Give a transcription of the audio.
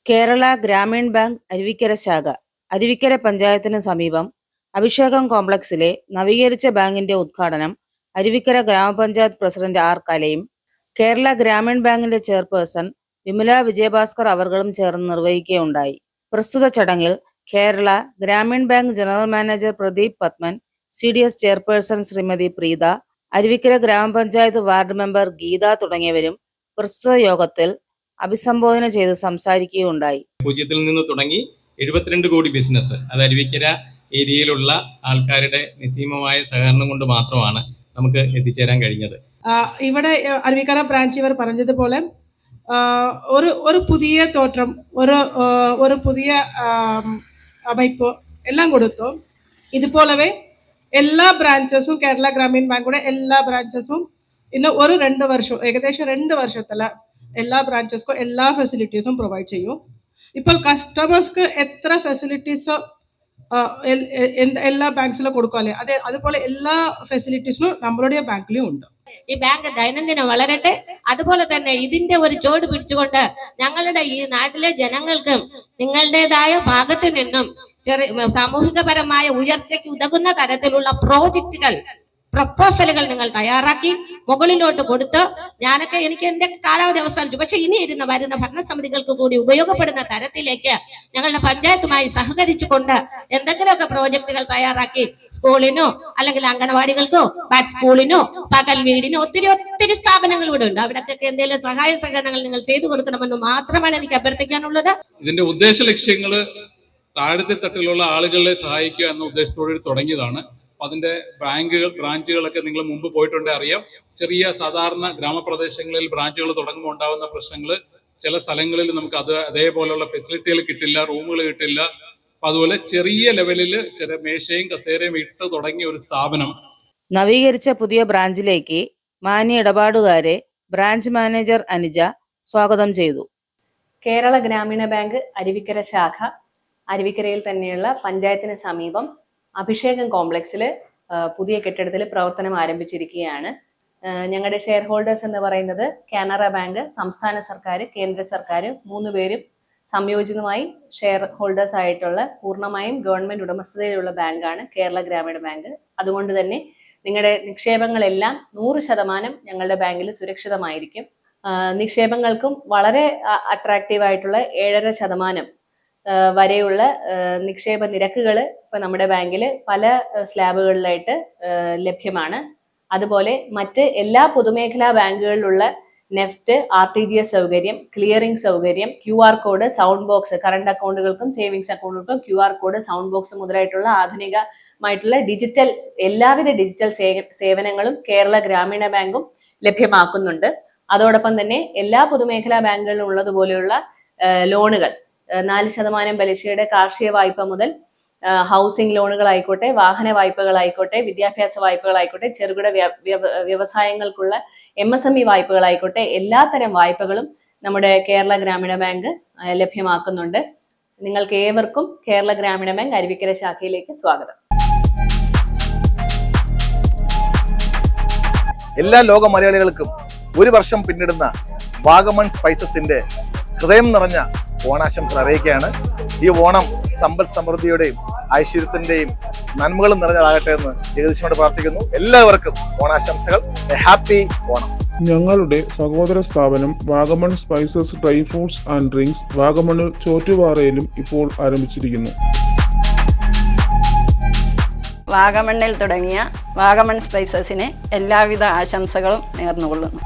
Kerala Grameen bank Aruvikkara ശാഖ അരുവിക്കര പഞ്ചായത്തിന് സമീപം അഭിഷേകം കോംപ്ലക്സിലെ നവീകരിച്ച ബാങ്കിന്റെ ഉദ്ഘാടനം അരുവിക്കര ഗ്രാമപഞ്ചായത്ത് പ്രസിഡന്റ് ആർ കലയും കേരള ഗ്രാമീൺ ബാങ്കിന്റെ ചെയർപേഴ്സൺ വിമല വിജയഭാസ്കർ അവർകളും ചേർന്ന് നിർവഹിക്കുകയുണ്ടായി. പ്രസ്തുത ചടങ്ങിൽ Kerala Grameen bank general manager Pradeep Padman, CDS chairperson Shrimati Preetha, Aruvikkara ഗ്രാമപഞ്ചായത്ത് വാർഡ് മെമ്പർ ഗീത തുടങ്ങിയവരും പ്രസ്തുത യോഗത്തിൽ അഭിസംബോധന ചെയ്ത് സംസാരിക്കുകയുണ്ടായി. 0 നിന്ന് തുടങ്ങി 72 കോടി ബിസിനസ് അത് അരുവിക്കര ഏരിയയിലുള്ള ആൾക്കാരുടെ നിസ്സീമമായ സഹകരണം കൊണ്ട് മാത്രമാണ് നമുക്ക് എത്തിച്ചേരാൻ കഴിഞ്ഞത്. ഇവിടെ അരുവിക്കര ബ്രാഞ്ച് ഇവർ പറഞ്ഞതുപോലെ ഒരു പുതിയ തോറ്റം ഒരു പുതിയ அமைப்பு എല്ലാം കൊടുത്തു. ഇതുപോലവേ എല്ലാ ബ്രാഞ്ചസും കേരള ഗ്രാമീൺ ബാങ്കുടെ എല്ലാ ബ്രാഞ്ചസും ഇന്ന് 2 വർഷം ഏകദേശം 2 വർഷത്തില് എല്ലാ ബ്രാഞ്ചസ്ക്കും എല്ലാ ഫെസിലിറ്റീസും പ്രൊവൈഡ് ചെയ്യും. ഇപ്പോൾ കസ്റ്റമേഴ്സ്ക്ക് എത്ര ഫെസിലിറ്റീസ് എല്ലാ ബാങ്ക്സിലും കൊടുക്കാല്ലേ അതുപോലെ എല്ലാ ഫെസിലിറ്റീസും നമ്മളുടെ ബാങ്കിലും ഉണ്ട്. ഈ ബാങ്ക് ദൈനംദിനം വളരട്ടെ. അതുപോലെ തന്നെ ഇതിന്റെ ഒരു ചുവട് പിടിച്ചുകൊണ്ട് ഞങ്ങളുടെ ഈ നാട്ടിലെ ജനങ്ങൾക്കും നിങ്ങളുടേതായ ഭാഗത്ത് നിന്നും സാമൂഹികപരമായ ഉയർച്ചയ്ക്ക് ഉതകുന്ന തരത്തിലുള്ള പ്രോജക്റ്റുകൾ പ്രപ്പോസലുകൾ നിങ്ങൾ തയ്യാറാക്കി മുകളിലോട്ട് കൊടുത്ത് എനിക്ക് എന്റെ കാലാവധി അവസാനിച്ചു, പക്ഷെ ഇനി വരുന്ന ഭരണസമിതികൾക്ക് കൂടി ഉപയോഗപ്പെടുന്ന തരത്തിലേക്ക് ഞങ്ങളുടെ പഞ്ചായത്തുമായി സഹകരിച്ചുകൊണ്ട് എന്തെങ്കിലുമൊക്കെ പ്രോജക്റ്റുകൾ തയ്യാറാക്കി സ്കൂളിനോ അല്ലെങ്കിൽ അംഗനവാടികൾക്കോ സ്കൂളിനോ പകൽ വീടിനോ ഒത്തിരി സ്ഥാപനങ്ങൾ ഇവിടെ ഉണ്ട്. അവിടേക്കൊക്കെ എന്തെങ്കിലും സഹായ സഹകരണങ്ങൾ നിങ്ങൾ ചെയ്തു കൊടുക്കണമെന്ന് മാത്രമാണ് എനിക്ക് അഭ്യർത്ഥിക്കാനുള്ളത്. ഇതിന്റെ ഉദ്ദേശ ലക്ഷ്യങ്ങള് താഴത്തെ തട്ടിലുള്ള ആളുകളെ സഹായിക്കുക എന്ന ഉദ്ദേശത്തോടെ തുടങ്ങിയതാണ്. അതിന്റെ ബ്രാഞ്ചുകളൊക്കെ നിങ്ങൾ മുമ്പ് പോയിട്ടുണ്ടെങ്കിൽ അറിയാം. ചെറിയ സാധാരണ ഗ്രാമപ്രദേശങ്ങളിൽ ബ്രാഞ്ചുകൾ തുടങ്ങുമ്പോൾ ഉണ്ടാകുന്ന പ്രശ്നങ്ങൾ ചില സ്ഥലങ്ങളിൽ നമുക്ക് അതേപോലെയുള്ള ഫെസിലിറ്റികൾ കിട്ടില്ല, റൂമുകൾ കിട്ടില്ല. അപ്പൊ അതുപോലെ ചെറിയ ലെവലിൽ ചില മേശയും കസേരയും ഇട്ട് തുടങ്ങിയ ഒരു സ്ഥാപനം നവീകരിച്ച പുതിയ ബ്രാഞ്ചിലേക്ക് മാന്യ ഇടപാടുകാരെ ബ്രാഞ്ച് മാനേജർ അനുജ സ്വാഗതം ചെയ്തു. കേരള ഗ്രാമീണ ബാങ്ക് അരുവിക്കര ശാഖ അരുവിക്കരയിൽ തന്നെയുള്ള പഞ്ചായത്തിന് സമീപം അഭിഷേകം കോംപ്ലക്സിൽ പുതിയ കെട്ടിടത്തിൽ പ്രവർത്തനം ആരംഭിച്ചിരിക്കുകയാണ്. ഞങ്ങളുടെ ഷെയർ ഹോൾഡേഴ്സ് എന്ന് പറയുന്നത് കാനറ ബാങ്ക്, സംസ്ഥാന സർക്കാർ, കേന്ദ്ര സർക്കാർ 3 പേരും സംയോജിതമായി ഷെയർ ഹോൾഡേഴ്സ് ആയിട്ടുള്ള പൂർണ്ണമായും ഗവൺമെന്റ് ഉടമസ്ഥതയിലുള്ള ബാങ്കാണ് കേരള ഗ്രാമീണ ബാങ്ക്. അതുകൊണ്ട് തന്നെ നിങ്ങളുടെ നിക്ഷേപങ്ങളെല്ലാം 100% ഞങ്ങളുടെ ബാങ്കിൽ സുരക്ഷിതമായിരിക്കും. നിക്ഷേപങ്ങൾക്കും വളരെ അട്രാക്റ്റീവ് ആയിട്ടുള്ള 7.5% വരെയുള്ള നിക്ഷേപ നിരക്കുകൾ ഇപ്പൊ നമ്മുടെ ബാങ്കിൽ പല സ്ലാബുകളിലായിട്ട് ലഭ്യമാണ്. അതുപോലെ മറ്റ് എല്ലാ പൊതുമേഖലാ ബാങ്കുകളിലുള്ള നെഫ്റ്റ്, RTGS സൗകര്യം, ക്ലിയറിംഗ് സൗകര്യം, QR code, sound box, current അക്കൗണ്ടുകൾക്കും സേവിങ്സ് അക്കൗണ്ടുകൾക്കും QR കോഡ്, സൗണ്ട് ബോക്സ് മുതലായിട്ടുള്ള ആധുനികമായിട്ടുള്ള എല്ലാവിധ ഡിജിറ്റൽ സേവനങ്ങളും കേരള ഗ്രാമീണ ബാങ്കും ലഭ്യമാക്കുന്നുണ്ട്. അതോടൊപ്പം തന്നെ എല്ലാ പൊതുമേഖലാ ബാങ്കുകളിലും ഉള്ളതുപോലെയുള്ള ലോണുകൾ 4% പലിശയുടെ കാർഷിക വായ്പ മുതൽ ഹൗസിംഗ് ലോണുകളായിക്കോട്ടെ, വാഹന വായ്പകളായിക്കോട്ടെ, വിദ്യാഭ്യാസ വായ്പകളായിക്കോട്ടെ, ചെറുകിട വ്യവസായങ്ങൾക്കുള്ള MSME വായ്പകളായിക്കോട്ടെ, എല്ലാത്തരം വായ്പകളും നമ്മുടെ കേരള ഗ്രാമീണ ബാങ്ക് ലഭ്യമാക്കുന്നുണ്ട്. നിങ്ങൾക്ക് ഏവർക്കും കേരള ഗ്രാമീണ ബാങ്ക് അരുവിക്കര ശാഖയിലേക്ക് സ്വാഗതം. എല്ലാ ലോക മലയാളികൾക്കും 1 വർഷം പിന്നിടുന്ന വാഗമൺ സ്പൈസസിന്റെ ഹൃദയം നിറഞ്ഞ ഓണാശംസകൾ അറിയിക്കുകയാണ്. ഈ ഓണം സമ്പൽ സമൃദ്ധിയുടെയും ഐശ്വര്യത്തിന്റെയും നന്മകളും നിറഞ്ഞതാകട്ടെ എന്ന് ജഗദീശനോട് പ്രാർത്ഥിക്കുന്നു. എല്ലാവർക്കും ഓണാശംസകൾ. ഹാപ്പി ഓണം. ഞങ്ങളുടെ സഹോദര സ്ഥാപനം Vagamon spices dry fruits and drinks വാഗമണിൽ ചോറ്റുപാറയിലും ഇപ്പോൾ ആരംഭിച്ചിരിക്കുന്നു. വാഗമണ്ണിൽ തുടങ്ങിയ വാഗമൺ സ്പൈസസിന് എല്ലാവിധ ആശംസകളും നേർന്നുകൊള്ളുന്നു.